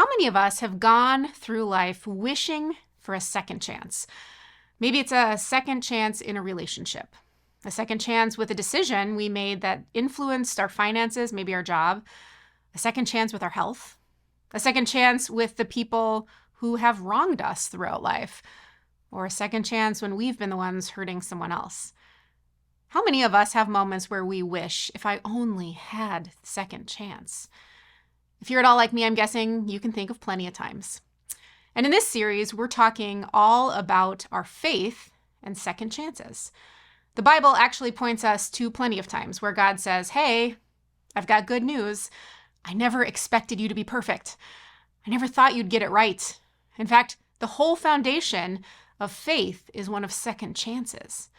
How many of us have gone through life wishing for a second chance? Maybe it's a second chance in a relationship, a second chance with a decision we made that influenced our finances, maybe our job, a second chance with our health, a second chance with the people who have wronged us throughout life, or a second chance when we've been the ones hurting someone else. How many of us have moments where we wish, if I only had second chance? If you're at all like me, I'm guessing you can think of plenty of times. And in this series, we're talking all about our faith and second chances. The Bible actually points us to plenty of times where God says, hey, I've got good news. I never expected you to be perfect. I never thought you'd get it right. In fact, the whole foundation of faith is one of second chances.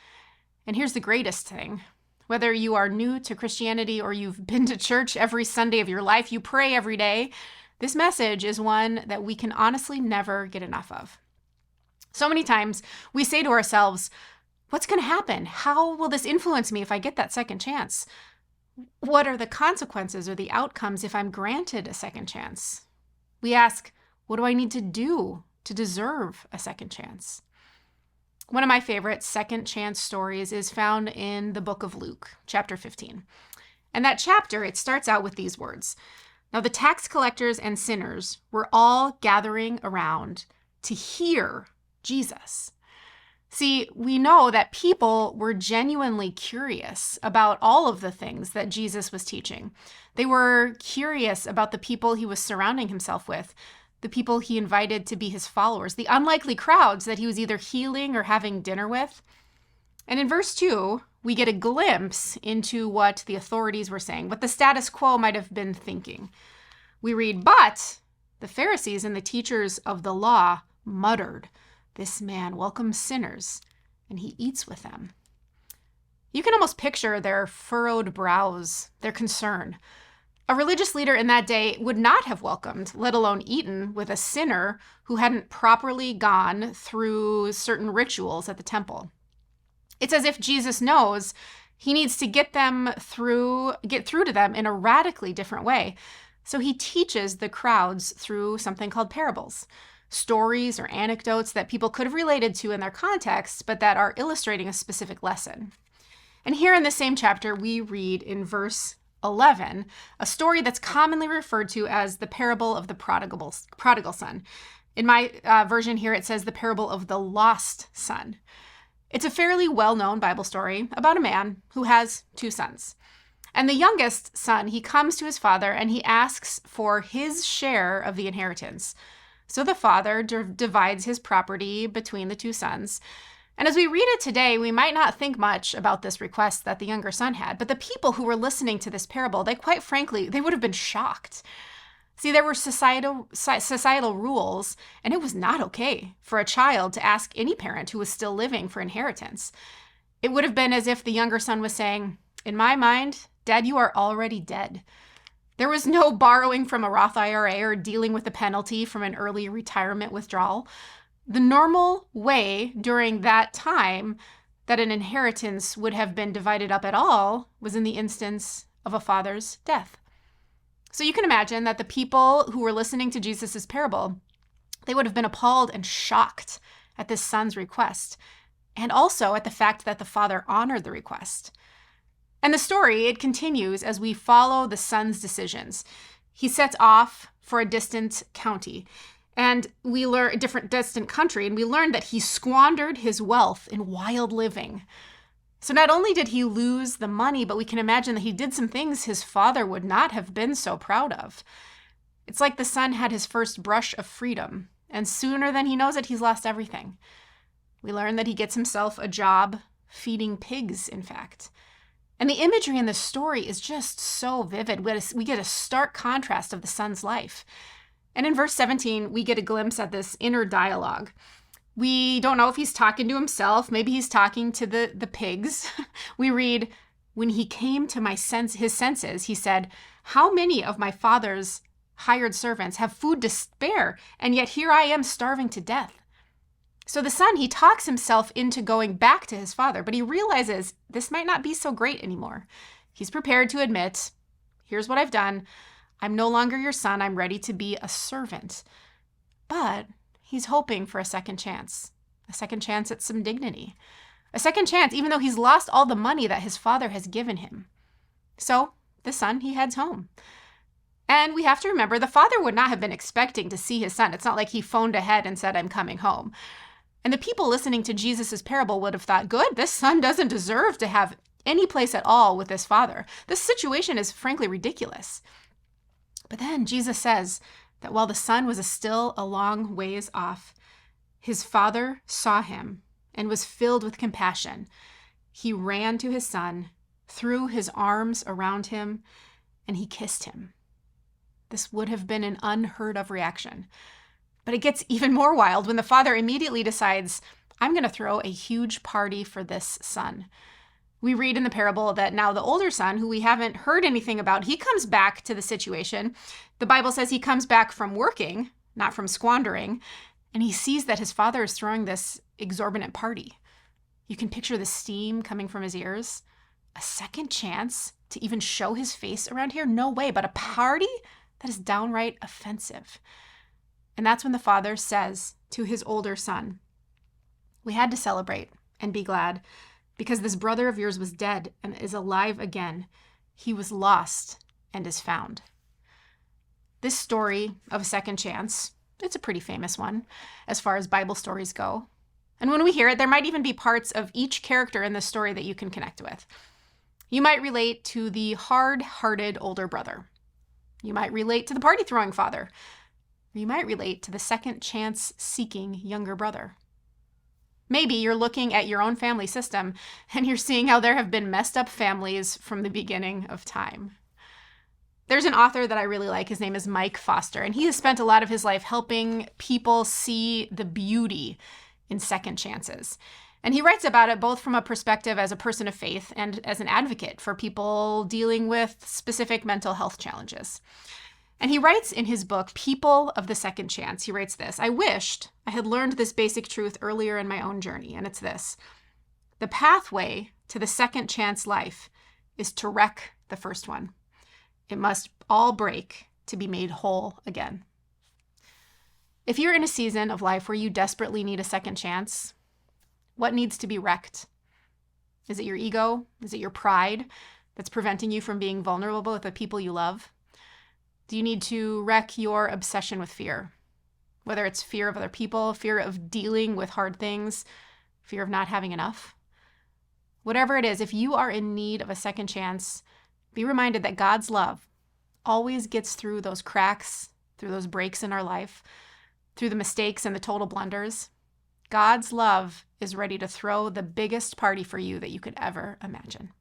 And here's the greatest thing. Whether you are new to Christianity or you've been to church every Sunday of your life, you pray every day, this message is one that we can honestly never get enough of. So many times we say to ourselves, what's going to happen? How will this influence me if I get that second chance? What are the consequences or the outcomes if I'm granted a second chance? We ask, what do I need to do to deserve a second chance? One of my favorite second chance stories is found in the book of Luke, chapter 15. And that chapter, it starts out with these words. Now the tax collectors and sinners were all gathering around to hear Jesus. See, we know that people were genuinely curious about all of the things that Jesus was teaching. They were curious about the people he was surrounding himself with, the people he invited to be his followers, the unlikely crowds that he was either healing or having dinner with. And in verse 2, we get a glimpse into what the authorities were saying, what the status quo might have been thinking. We read, but the Pharisees and the teachers of the law muttered, this man welcomes sinners, and he eats with them. You can almost picture their furrowed brows, their concern. A religious leader in that day would not have welcomed, let alone eaten, with a sinner who hadn't properly gone through certain rituals at the temple. It's as if Jesus knows he needs to get through to them in a radically different way. So he teaches the crowds through something called parables, stories or anecdotes that people could have related to in their context, but that are illustrating a specific lesson. And here in the same chapter, we read in verse 11, a story that's commonly referred to as the parable of the prodigal son. In my version here, it says the parable of the lost son. It's a fairly well-known Bible story about a man who has two sons. And the youngest son, he comes to his father and he asks for his share of the inheritance. So the father divides his property between the two sons. And as we read it today, we might not think much about this request that the younger son had, but the people who were listening to this parable, they quite frankly, they would have been shocked. See, there were societal rules, and it was not okay for a child to ask any parent who was still living for inheritance. It would have been as if the younger son was saying, in my mind, Dad, you are already dead. There was no borrowing from a Roth IRA or dealing with the penalty from an early retirement withdrawal. The normal way during that time that an inheritance would have been divided up at all was in the instance of a father's death. So you can imagine that the people who were listening to Jesus' parable, they would have been appalled and shocked at this son's request, and also at the fact that the father honored the request. And the story, it continues as we follow the son's decisions. He sets off for a distant county. And we learn a distant country, and we learned that he squandered his wealth in wild living. So not only did he lose the money, but we can imagine that he did some things his father would not have been so proud of. It's like the son had his first brush of freedom, and sooner than he knows it, he's lost everything. We learn that he gets himself a job feeding pigs, in fact. And the imagery in the story is just so vivid. We get a stark contrast of the son's life. And in verse 17, we get a glimpse at this inner dialogue. We don't know if he's talking to himself. Maybe he's talking to the pigs. We read, when he came to his senses, he said, how many of my father's hired servants have food to spare, and yet here I am starving to death. So the son, he talks himself into going back to his father, but he realizes this might not be so great anymore. He's prepared to admit, here's what I've done. I'm no longer your son. I'm ready to be a servant. But he's hoping for a second chance at some dignity, a second chance, even though he's lost all the money that his father has given him. So the son, he heads home. And we have to remember the father would not have been expecting to see his son. It's not like he phoned ahead and said, I'm coming home. And the people listening to Jesus' parable would have thought, good, this son doesn't deserve to have any place at all with this father. This situation is frankly ridiculous. But then Jesus says that while the son was still a long ways off, his father saw him and was filled with compassion. He ran to his son, threw his arms around him, and he kissed him. This would have been an unheard of reaction. But it gets even more wild when the father immediately decides, I'm going to throw a huge party for this son. We read in the parable that now the older son, who we haven't heard anything about, he comes back to the situation. The Bible says he comes back from working, not from squandering, and he sees that his father is throwing this exorbitant party. You can picture the steam coming from his ears. A second chance to even show his face around here? No way, but a party? That is downright offensive. And that's when the father says to his older son, we had to celebrate and be glad because this brother of yours was dead and is alive again. He was lost and is found. This story of a second chance, it's a pretty famous one as far as Bible stories go. And when we hear it, there might even be parts of each character in the story that you can connect with. You might relate to the hard-hearted older brother. You might relate to the party-throwing father. You might relate to the second chance-seeking younger brother. Maybe you're looking at your own family system and you're seeing how there have been messed up families from the beginning of time. There's an author that I really like. His name is Mike Foster, and he has spent a lot of his life helping people see the beauty in second chances. And he writes about it both from a perspective as a person of faith and as an advocate for people dealing with specific mental health challenges. And he writes in his book, People of the Second Chance, he writes this, I wished I had learned this basic truth earlier in my own journey, and it's this. The pathway to the second chance life is to wreck the first one. It must all break to be made whole again. If you're in a season of life where you desperately need a second chance, what needs to be wrecked? Is it your ego? Is it your pride that's preventing you from being vulnerable with the people you love? Do you need to wreck your obsession with fear? Whether it's fear of other people, fear of dealing with hard things, fear of not having enough. Whatever it is, if you are in need of a second chance, be reminded that God's love always gets through those cracks, through those breaks in our life, through the mistakes and the total blunders. God's love is ready to throw the biggest party for you that you could ever imagine.